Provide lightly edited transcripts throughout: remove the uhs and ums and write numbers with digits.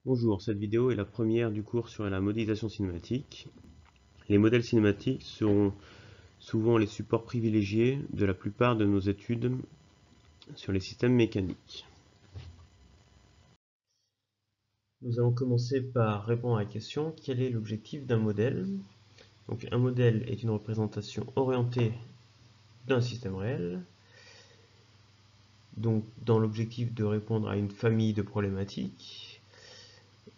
Bonjour, cette vidéo est la première du cours sur la modélisation cinématique. Les modèles cinématiques seront souvent les supports privilégiés de la plupart de nos études sur les systèmes mécaniques. Nous allons commencer par répondre à la question: quel est l'objectif d'un modèle? Donc, un modèle est une représentation orientée d'un système réel, donc dans l'objectif de répondre à une famille de problématiques,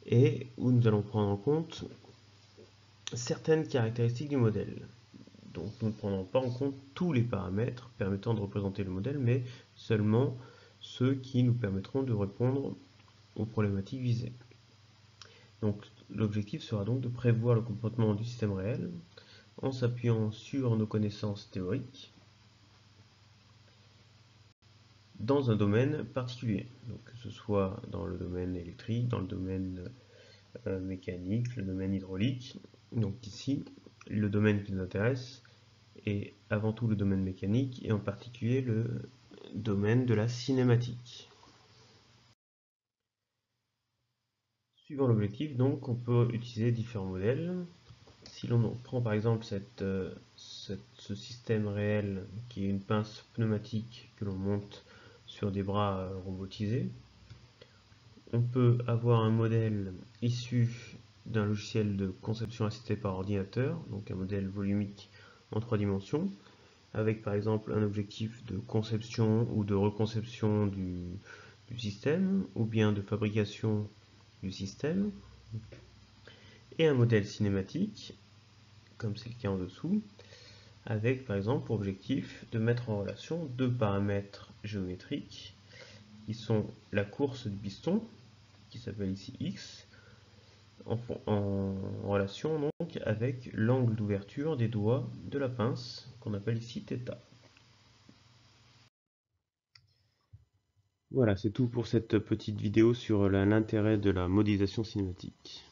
et où nous allons prendre en compte certaines caractéristiques du modèle. Donc nous ne prendrons pas en compte tous les paramètres permettant de représenter le modèle, mais seulement ceux qui nous permettront de répondre aux problématiques visées. Donc l'objectif sera donc de prévoir le comportement du système réel en s'appuyant sur nos connaissances théoriques dans un domaine particulier, donc que ce soit dans le domaine électrique, dans le domaine mécanique, le domaine hydraulique. Donc ici, le domaine qui nous intéresse est avant tout le domaine mécanique et en particulier le domaine de la cinématique. Suivant l'objectif, donc, on peut utiliser différents modèles. Si l'on prend par exemple ce système réel qui est une pince pneumatique que l'on monte sur des bras robotisés, on peut avoir un modèle issu d'un logiciel de conception assistée par ordinateur, donc un modèle volumique en 3 dimensions, avec par exemple un objectif de conception ou de reconception du système, ou bien de fabrication du système, et un modèle cinématique, comme c'est le cas en dessous, avec par exemple pour objectif de mettre en relation deux paramètres géométriques, qui sont la course du piston, qui s'appelle ici x, en relation donc avec l'angle d'ouverture des doigts de la pince, qu'on appelle ici θ. Voilà, c'est tout pour cette petite vidéo sur l'intérêt de la modélisation cinématique.